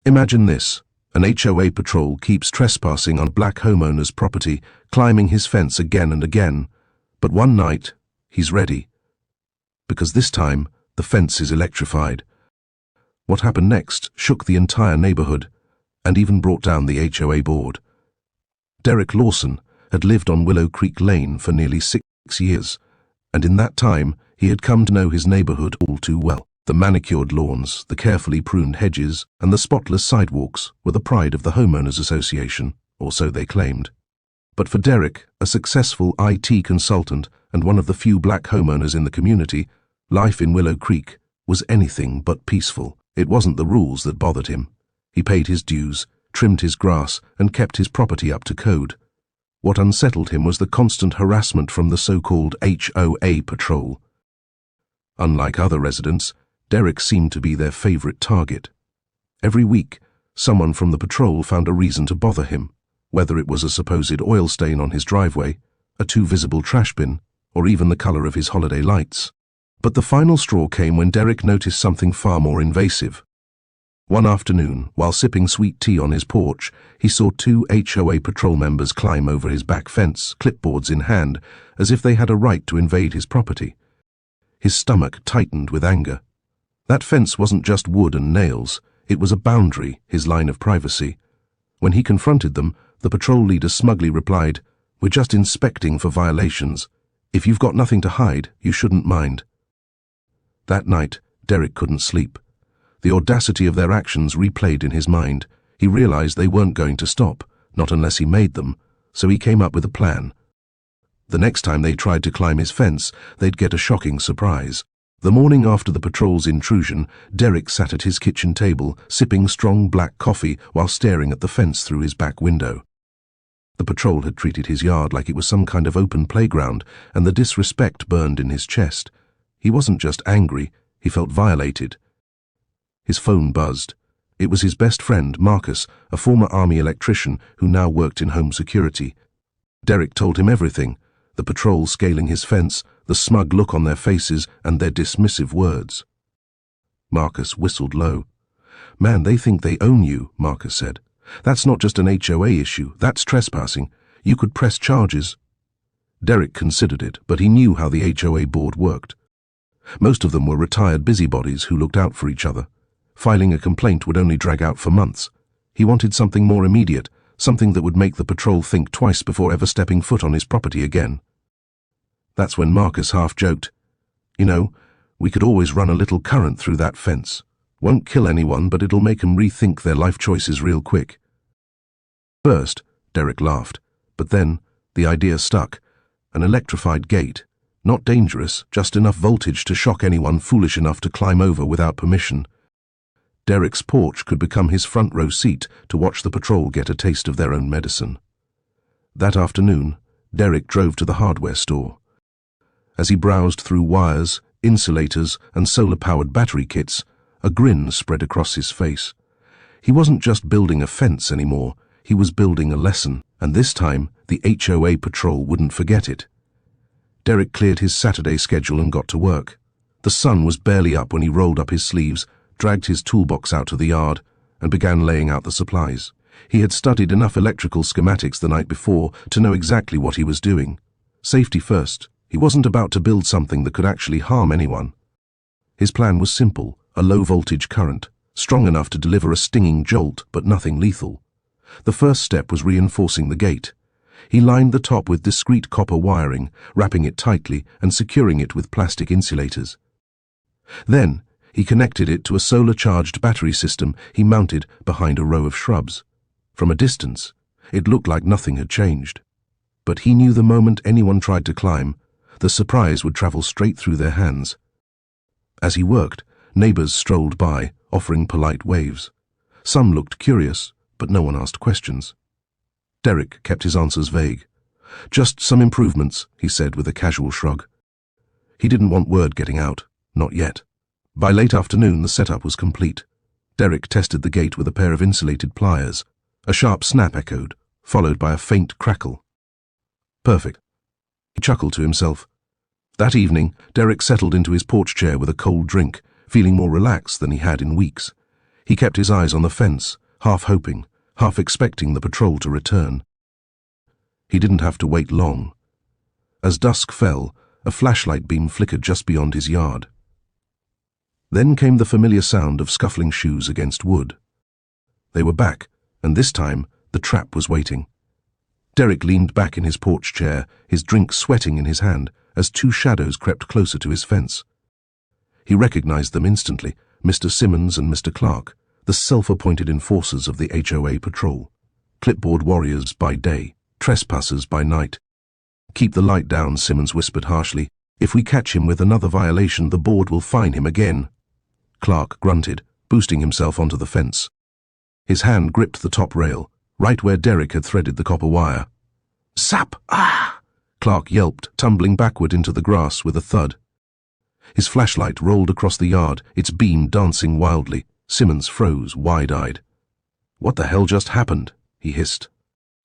Imagine this. An HOA patrol keeps trespassing on a black homeowner's property, climbing his fence again and again. But one night, he's ready. Because this time, the fence is electrified. What happened next shook the entire neighborhood, and even brought down the HOA board. Derek Lawson had lived on Willow Creek Lane for nearly 6 years, and in that time, he had come to know his neighborhood all too well. The manicured lawns, the carefully pruned hedges, and the spotless sidewalks were the pride of the Homeowners Association, or so they claimed. But for Derek, a successful IT consultant and one of the few black homeowners in the community, life in Willow Creek was anything but peaceful. It wasn't the rules that bothered him. He paid his dues, trimmed his grass, and kept his property up to code. What unsettled him was the constant harassment from the so-called HOA patrol. Unlike other residents, Derek seemed to be their favorite target. Every week, someone from the patrol found a reason to bother him, whether it was a supposed oil stain on his driveway, a too visible trash bin, or even the color of his holiday lights. But the final straw came when Derek noticed something far more invasive. One afternoon, while sipping sweet tea on his porch, he saw 2 HOA patrol members climb over his back fence, clipboards in hand, as if they had a right to invade his property. His stomach tightened with anger. That fence wasn't just wood and nails, it was a boundary, his line of privacy. When he confronted them, the patrol leader smugly replied, "We're just inspecting for violations. If you've got nothing to hide, you shouldn't mind." That night, Derek couldn't sleep. The audacity of their actions replayed in his mind. He realized they weren't going to stop, not unless he made them, so he came up with a plan. The next time they tried to climb his fence, they'd get a shocking surprise. The morning after the patrol's intrusion, Derek sat at his kitchen table, sipping strong black coffee while staring at the fence through his back window. The patrol had treated his yard like it was some kind of open playground, and the disrespect burned in his chest. He wasn't just angry, he felt violated. His phone buzzed. It was his best friend, Marcus, a former army electrician who now worked in home security. Derek told him everything, the patrol scaling his fence, the smug look on their faces, and their dismissive words. Marcus whistled low. "Man, they think they own you," Marcus said. "That's not just an HOA issue, that's trespassing. You could press charges." Derek considered it, but he knew how the HOA board worked. Most of them were retired busybodies who looked out for each other. Filing a complaint would only drag out for months. He wanted something more immediate, something that would make the patrol think twice before ever stepping foot on his property again. That's when Marcus half joked, "You know, we could always run a little current through that fence. Won't kill anyone, but it'll make them rethink their life choices real quick." First, Derek laughed, but then the idea stuck. An electrified gate. Not dangerous, just enough voltage to shock anyone foolish enough to climb over without permission. Derek's porch could become his front row seat to watch the patrol get a taste of their own medicine. That afternoon, Derek drove to the hardware store. As he browsed through wires, insulators, and solar-powered battery kits, a grin spread across his face. He wasn't just building a fence anymore, he was building a lesson, and this time the HOA patrol wouldn't forget it. Derek cleared his Saturday schedule and got to work. The sun was barely up when he rolled up his sleeves, dragged his toolbox out to the yard, and began laying out the supplies. He had studied enough electrical schematics the night before to know exactly what he was doing. Safety first. He wasn't about to build something that could actually harm anyone. His plan was simple, a low-voltage current, strong enough to deliver a stinging jolt but nothing lethal. The first step was reinforcing the gate. He lined the top with discrete copper wiring, wrapping it tightly and securing it with plastic insulators. Then, he connected it to a solar-charged battery system he mounted behind a row of shrubs. From a distance, it looked like nothing had changed. But he knew the moment anyone tried to climb, the surprise would travel straight through their hands. As he worked, neighbors strolled by, offering polite waves. Some looked curious, but no one asked questions. Derek kept his answers vague. "Just some improvements," he said with a casual shrug. He didn't want word getting out, not yet. By late afternoon, the setup was complete. Derek tested the gate with a pair of insulated pliers. A sharp snap echoed, followed by a faint crackle. Perfect. He chuckled to himself. That evening, Derek settled into his porch chair with a cold drink, feeling more relaxed than he had in weeks. He kept his eyes on the fence, half hoping, half expecting the patrol to return. He didn't have to wait long. As dusk fell, a flashlight beam flickered just beyond his yard. Then came the familiar sound of scuffling shoes against wood. They were back, and this time the trap was waiting. Derek leaned back in his porch chair, his drink sweating in his hand, as two shadows crept closer to his fence. He recognized them instantly, Mr. Simmons and Mr. Clark, the self-appointed enforcers of the HOA patrol. Clipboard warriors by day, trespassers by night. "Keep the light down," Simmons whispered harshly. "If we catch him with another violation, the board will fine him again." Clark grunted, boosting himself onto the fence. His hand gripped the top rail, right where Derek had threaded the copper wire. "Sap! Ah!" Clark yelped, tumbling backward into the grass with a thud. His flashlight rolled across the yard, its beam dancing wildly. Simmons froze, wide-eyed. "What the hell just happened?" he hissed.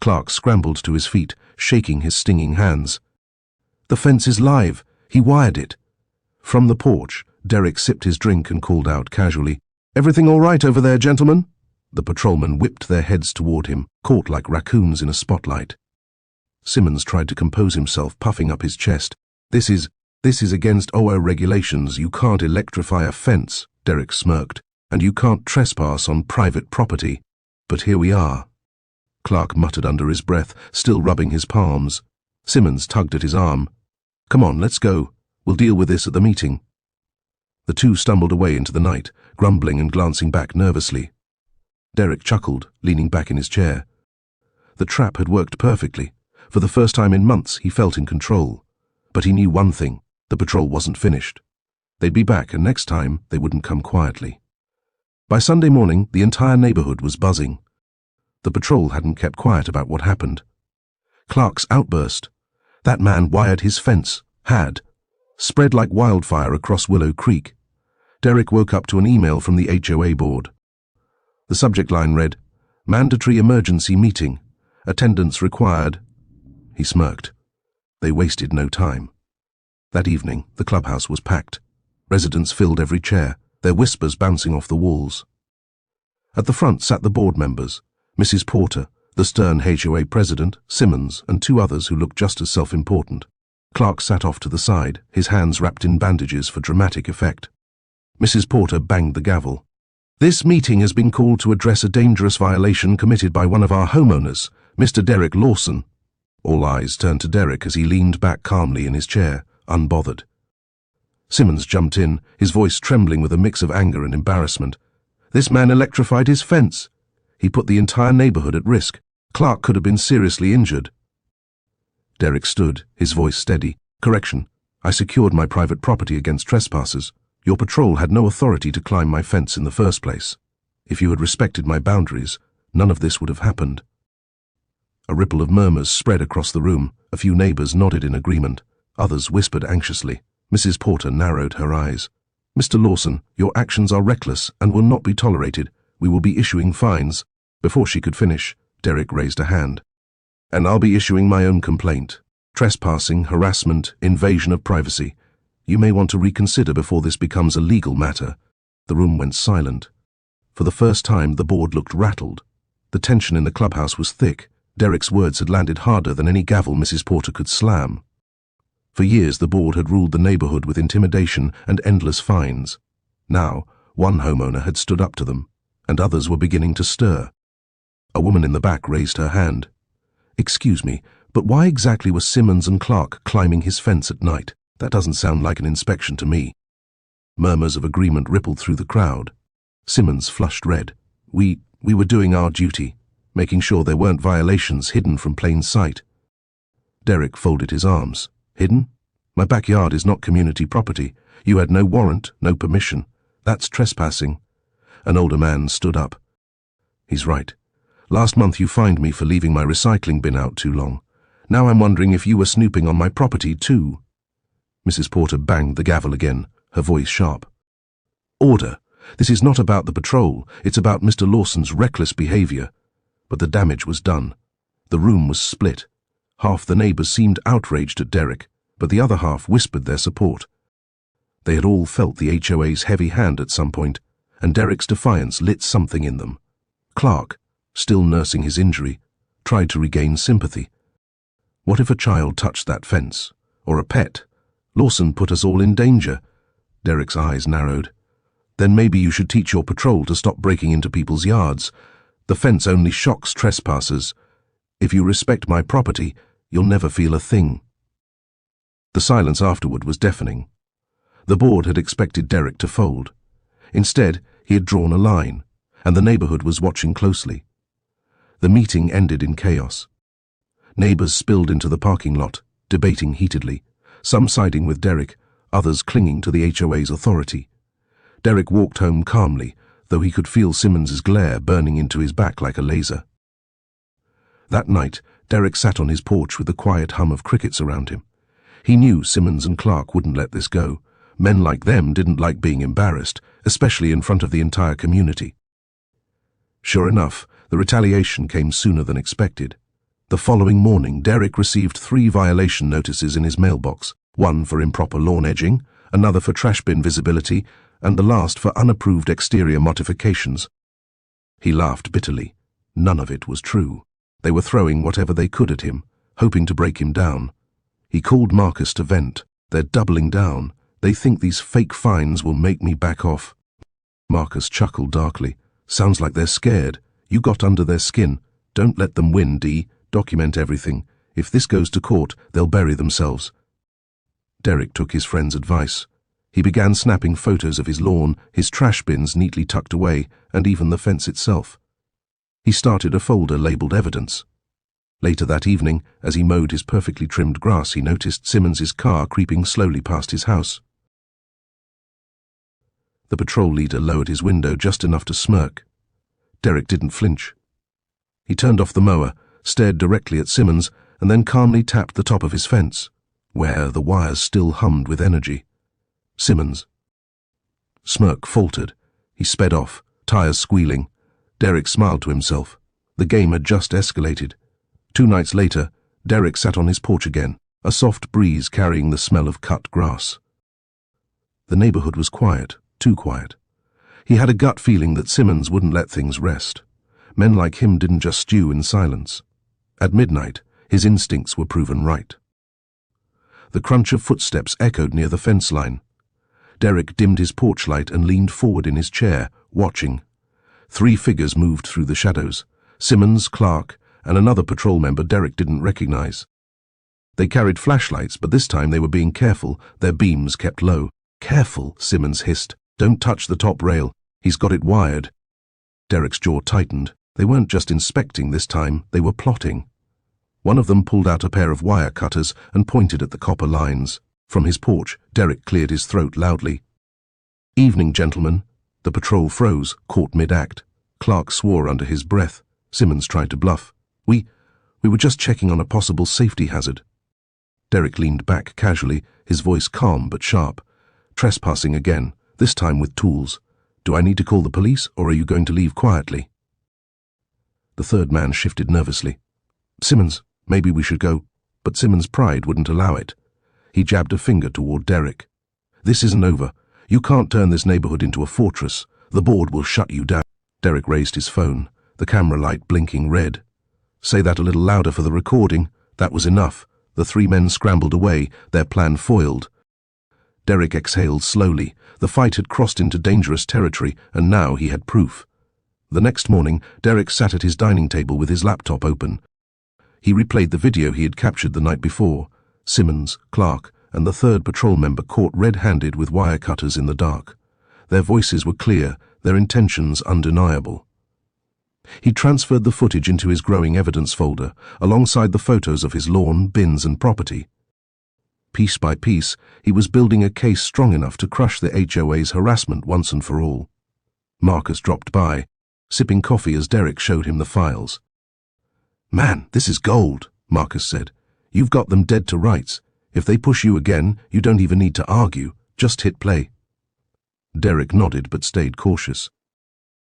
Clark scrambled to his feet, shaking his stinging hands. "The fence is live. He wired it." From the porch, Derek sipped his drink and called out casually, "Everything all right over there, gentlemen?" The patrolmen whipped their heads toward him, caught like raccoons in a spotlight. Simmons tried to compose himself, puffing up his chest. This is against HOA regulations. You can't electrify a fence," Derek smirked, "and you can't trespass on private property. But here we are." Clark muttered under his breath, still rubbing his palms. Simmons tugged at his arm. "Come on, let's go. We'll deal with this at the meeting." The two stumbled away into the night, grumbling and glancing back nervously. Derek chuckled, leaning back in his chair. The trap had worked perfectly. For the first time in months, he felt in control. But he knew one thing: the patrol wasn't finished. They'd be back, and next time they wouldn't come quietly. By Sunday morning, the entire neighborhood was buzzing. The patrol hadn't kept quiet about what happened. Clark's outburst, "That man wired his fence," had spread like wildfire across Willow Creek. Derek woke up to an email from the HOA board. The subject line read, "Mandatory emergency meeting. Attendance required." He smirked. They wasted no time. That evening, the clubhouse was packed. Residents filled every chair, their whispers bouncing off the walls. At the front sat the board members, Mrs. Porter, the stern HOA president, Simmons, and two others who looked just as self-important. Clark sat off to the side, his hands wrapped in bandages for dramatic effect. Mrs. Porter banged the gavel. "This meeting has been called to address a dangerous violation committed by one of our homeowners, Mr. Derek Lawson." All eyes turned to Derek as he leaned back calmly in his chair, unbothered. Simmons jumped in, his voice trembling with a mix of anger and embarrassment. "This man electrified his fence. He put the entire neighborhood at risk. Clark could have been seriously injured." Derek stood, his voice steady. "Correction. I secured my private property against trespassers. Your patrol had no authority to climb my fence in the first place. If you had respected my boundaries, none of this would have happened." A ripple of murmurs spread across the room. A few neighbors nodded in agreement. Others whispered anxiously. Mrs. Porter narrowed her eyes. "Mr. Lawson, your actions are reckless and will not be tolerated. We will be issuing fines." Before she could finish, Derek raised a hand. "And I'll be issuing my own complaint. Trespassing, harassment, invasion of privacy. You may want to reconsider before this becomes a legal matter." The room went silent. For the first time, the board looked rattled. The tension in the clubhouse was thick. Derek's words had landed harder than any gavel Mrs. Porter could slam. For years, the board had ruled the neighborhood with intimidation and endless fines. Now, one homeowner had stood up to them, and others were beginning to stir. A woman in the back raised her hand. "Excuse me, but why exactly were Simmons and Clark climbing his fence at night? That doesn't sound like an inspection to me." Murmurs of agreement rippled through the crowd. Simmons flushed red. We were doing our duty, making sure there weren't violations hidden from plain sight." Derek folded his arms. "Hidden? My backyard is not community property. You had no warrant, no permission. That's trespassing." An older man stood up. "He's right. Last month you fined me for leaving my recycling bin out too long. Now I'm wondering if you were snooping on my property too." Mrs. Porter banged the gavel again, her voice sharp. "Order. This is not about the patrol. It's about Mr. Lawson's reckless behavior." But the damage was done. The room was split. Half the neighbors seemed outraged at Derek, but the other half whispered their support. They had all felt the HOA's heavy hand at some point, and Derek's defiance lit something in them. Clark, still nursing his injury, tried to regain sympathy. What if a child touched that fence? Or a pet? Lawson put us all in danger. Derek's eyes narrowed. Then maybe you should teach your patrol to stop breaking into people's yards. The fence only shocks trespassers. If you respect my property, you'll never feel a thing. The silence afterward was deafening. The board had expected Derek to fold. Instead, he had drawn a line, and the neighborhood was watching closely. The meeting ended in chaos. Neighbors spilled into the parking lot, debating heatedly, some siding with Derek, others clinging to the HOA's authority. Derek walked home calmly, though he could feel Simmons's glare burning into his back like a laser. That night, Derek sat on his porch with the quiet hum of crickets around him. He knew Simmons and Clark wouldn't let this go. Men like them didn't like being embarrassed, especially in front of the entire community. Sure enough, the retaliation came sooner than expected. The following morning, Derek received 3 violation notices in his mailbox, one for improper lawn edging, another for trash bin visibility, and the last for unapproved exterior modifications. He laughed bitterly. None of it was true. They were throwing whatever they could at him, hoping to break him down. He called Marcus to vent. They're doubling down. They think these fake fines will make me back off. Marcus chuckled darkly. Sounds like they're scared. You got under their skin. Don't let them win, D. Document everything. If this goes to court, they'll bury themselves. Derek took his friend's advice. He began snapping photos of his lawn, his trash bins neatly tucked away, and even the fence itself. He started a folder labeled evidence. Later that evening, as he mowed his perfectly trimmed grass, he noticed Simmons's car creeping slowly past his house. The patrol leader lowered his window just enough to smirk. Derek didn't flinch. He turned off the mower, stared directly at Simmons, and then calmly tapped the top of his fence, where the wires still hummed with energy. Simmons. Smirk faltered. He sped off, tires squealing. Derek smiled to himself. The game had just escalated. 2 nights later, Derek sat on his porch again, a soft breeze carrying the smell of cut grass. The neighborhood was quiet, too quiet. He had a gut feeling that Simmons wouldn't let things rest. Men like him didn't just stew in silence. At midnight, his instincts were proven right. The crunch of footsteps echoed near the fence line. Derek dimmed his porch light and leaned forward in his chair, watching. 3 figures moved through the shadows. Simmons, Clark, and another patrol member Derek didn't recognize. They carried flashlights, but this time they were being careful, their beams kept low. Careful, Simmons hissed. Don't touch the top rail. He's got it wired. Derek's jaw tightened. They weren't just inspecting this time, they were plotting. One of them pulled out a pair of wire cutters and pointed at the copper lines. From his porch, Derek cleared his throat loudly. Evening, gentlemen. The patrol froze, caught mid-act. Clark swore under his breath. Simmons tried to bluff. We were just checking on a possible safety hazard. Derek leaned back casually, his voice calm but sharp. Trespassing again, this time with tools. Do I need to call the police, or are you going to leave quietly? The third man shifted nervously. Simmons, maybe we should go. But Simmons' pride wouldn't allow it. He jabbed a finger toward Derek. This isn't over. You can't turn this neighborhood into a fortress. The board will shut you down. Derek raised his phone, the camera light blinking red. Say that a little louder for the recording. That was enough. The 3 men scrambled away, their plan foiled. Derek exhaled slowly. The fight had crossed into dangerous territory, and now he had proof. The next morning, Derek sat at his dining table with his laptop open. He replayed the video he had captured the night before. Simmons, Clark, and the 3rd patrol member caught red-handed with wire cutters in the dark. Their voices were clear, their intentions undeniable. He transferred the footage into his growing evidence folder, alongside the photos of his lawn, bins, and property. Piece by piece, he was building a case strong enough to crush the HOA's harassment once and for all. Marcus dropped by, sipping coffee as Derek showed him the files. Man, this is gold, Marcus said. You've got them dead to rights. If they push you again, you don't even need to argue. Just hit play. Derek nodded but stayed cautious.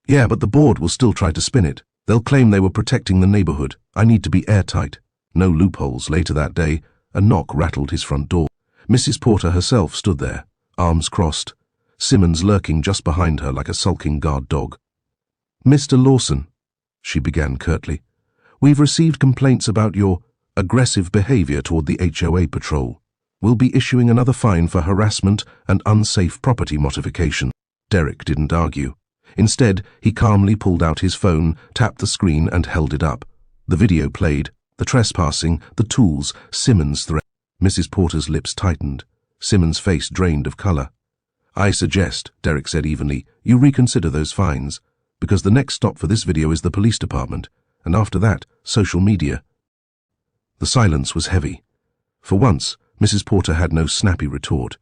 Yeah, but the board will still try to spin it. They'll claim they were protecting the neighborhood. I need to be airtight. No loopholes. Later that day, a knock rattled his front door. Mrs. Porter herself stood there, arms crossed. Simmons lurking just behind her like a sulking guard dog. "Mr. Lawson," she began curtly, "we've received complaints about your aggressive behavior toward the HOA patrol. We'll be issuing another fine for harassment and unsafe property modification." Derek didn't argue. Instead, he calmly pulled out his phone, tapped the screen and held it up. The video played, the trespassing, the tools, Simmons' threat. Mrs. Porter's lips tightened. Simmons' face drained of color. "I suggest," Derek said evenly, "you reconsider those fines, because the next stop for this video is the police department, and after that, social media." The silence was heavy. For once, Mrs. Porter had no snappy retort.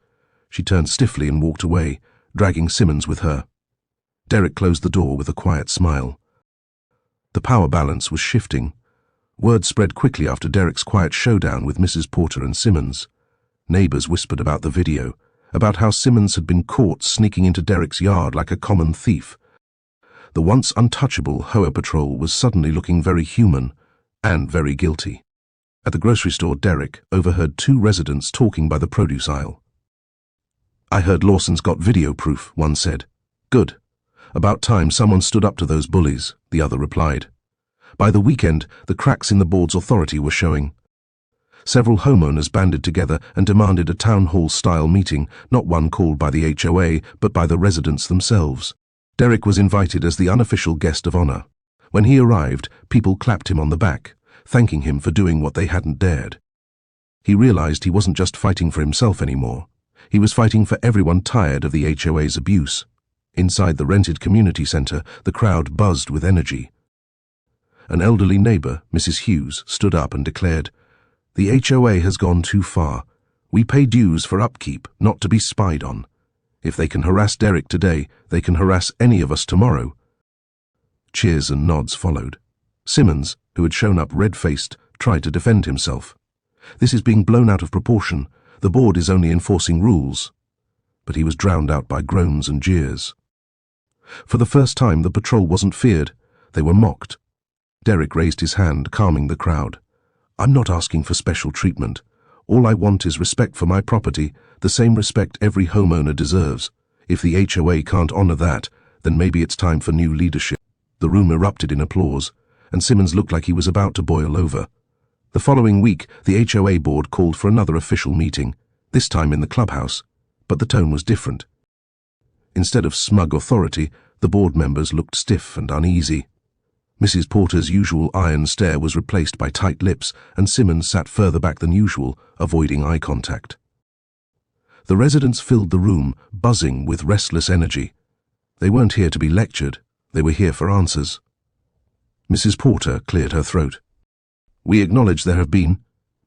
She turned stiffly and walked away, dragging Simmons with her. Derek closed the door with a quiet smile. The power balance was shifting. Word spread quickly after Derek's quiet showdown with Mrs. Porter and Simmons. Neighbors whispered about the video, about how Simmons had been caught sneaking into Derek's yard like a common thief. The once untouchable HOA patrol was suddenly looking very human and very guilty. At the grocery store, Derek overheard two residents talking by the produce aisle. "I heard Lawson's got video proof," one said. "Good. About time someone stood up to those bullies," the other replied. By the weekend, the cracks in the board's authority were showing. Several homeowners banded together and demanded a town hall-style meeting, not one called by the HOA, but by the residents themselves. Derek was invited as the unofficial guest of honor. When he arrived, people clapped him on the back, thanking him for doing what they hadn't dared. He realized he wasn't just fighting for himself anymore. He was fighting for everyone tired of the HOA's abuse. Inside the rented community center, the crowd buzzed with energy. An elderly neighbor, Mrs. Hughes, stood up and declared, "The HOA has gone too far. We pay dues for upkeep, not to be spied on. If they can harass Derek today, they can harass any of us tomorrow." Cheers and nods followed. Simmons, who had shown up red-faced, tried to defend himself. "This is being blown out of proportion. The board is only enforcing rules." But he was drowned out by groans and jeers. For the first time, the patrol wasn't feared. They were mocked. Derek raised his hand, calming the crowd. "I'm not asking for special treatment. All I want is respect for my property, the same respect every homeowner deserves. If the HOA can't honor that, then maybe it's time for new leadership." The room erupted in applause, and Simmons looked like he was about to boil over. The following week, the HOA board called for another official meeting, this time in the clubhouse, but the tone was different. Instead of smug authority, the board members looked stiff and uneasy. Mrs. Porter's usual iron stare was replaced by tight lips, and Simmons sat further back than usual, avoiding eye contact. The residents filled the room, buzzing with restless energy. They weren't here to be lectured, they were here for answers. Mrs. Porter cleared her throat. "We acknowledge there have been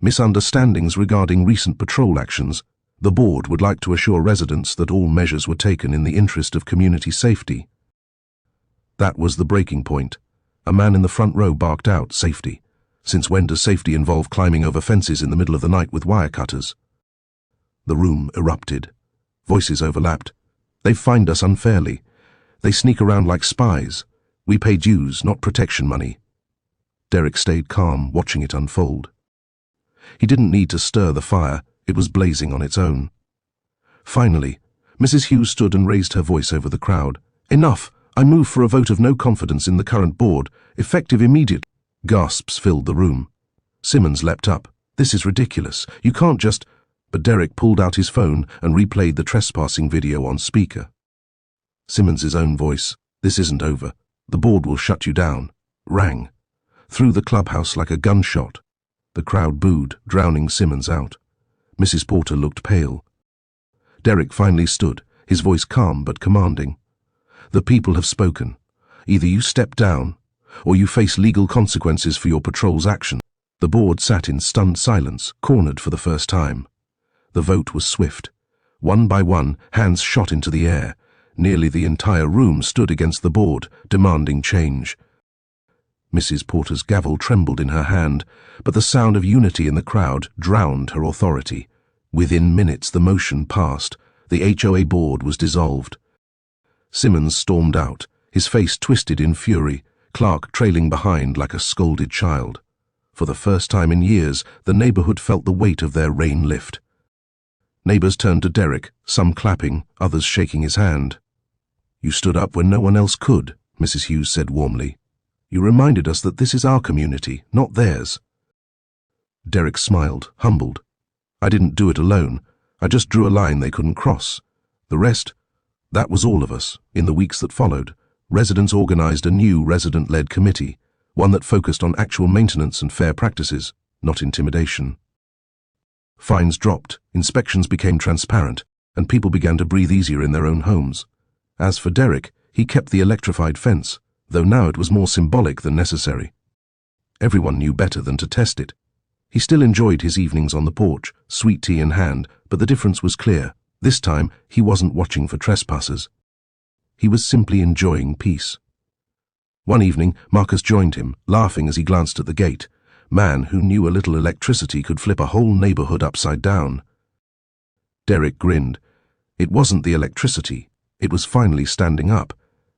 misunderstandings regarding recent patrol actions. The board would like to assure residents that all measures were taken in the interest of community safety." That was the breaking point. A man in the front row barked out, "Safety? Since when does safety involve climbing over fences in the middle of the night with wire cutters?" The room erupted. Voices overlapped. "They fined us unfairly. They sneak around like spies. We pay dues, not protection money." Derek stayed calm, watching it unfold. He didn't need to stir the fire. It was blazing on its own. Finally, Mrs. Hughes stood and raised her voice over the crowd. "Enough! I move for a vote of no confidence in the current board, effective immediately." Gasps filled the room. Simmons leapt up. "This is ridiculous. You can't just—" But Derek pulled out his phone and replayed the trespassing video on speaker. Simmons's own voice, "This isn't over. The board will shut you down," rang. Through the clubhouse like a gunshot. The crowd booed, drowning Simmons out. Mrs. Porter looked pale. Derek finally stood, his voice calm but commanding. "The people have spoken. Either you step down, or you face legal consequences for your patrol's action." The board sat in stunned silence, cornered for the first time. The vote was swift. One by one, hands shot into the air. Nearly the entire room stood against the board, demanding change. Mrs. Porter's gavel trembled in her hand, but the sound of unity in the crowd drowned her authority. Within minutes the motion passed. The HOA board was dissolved. Simmons stormed out, his face twisted in fury, Clark trailing behind like a scolded child. For the first time in years, the neighborhood felt the weight of their reign lift. Neighbors turned to Derek, some clapping, others shaking his hand. "You stood up when no one else could," Mrs. Hughes said warmly. "You reminded us that this is our community, not theirs." Derek smiled, humbled. "I didn't do it alone. I just drew a line they couldn't cross. The rest, that was all of us." In the weeks that followed, residents organized a new resident-led committee, one that focused on actual maintenance and fair practices, not intimidation. Fines dropped, inspections became transparent, and people began to breathe easier in their own homes. As for Derek, he kept the electrified fence, though now it was more symbolic than necessary. Everyone knew better than to test it. He still enjoyed his evenings on the porch, sweet tea in hand, but the difference was clear. This time, he wasn't watching for trespassers. He was simply enjoying peace. One evening, Marcus joined him, laughing as he glanced at the gate. Man who knew a little electricity could flip a whole neighborhood upside down. Derek grinned. It wasn't the electricity. It was finally standing up.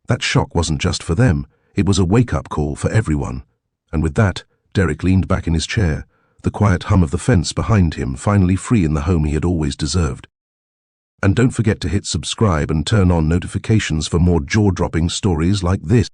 That shock wasn't just for them. It was a wake-up call for everyone. And with that, Derek leaned back in his chair, the quiet hum of the fence behind him finally free in the home he had always deserved. And don't forget to hit subscribe and turn on notifications for more jaw-dropping stories like this.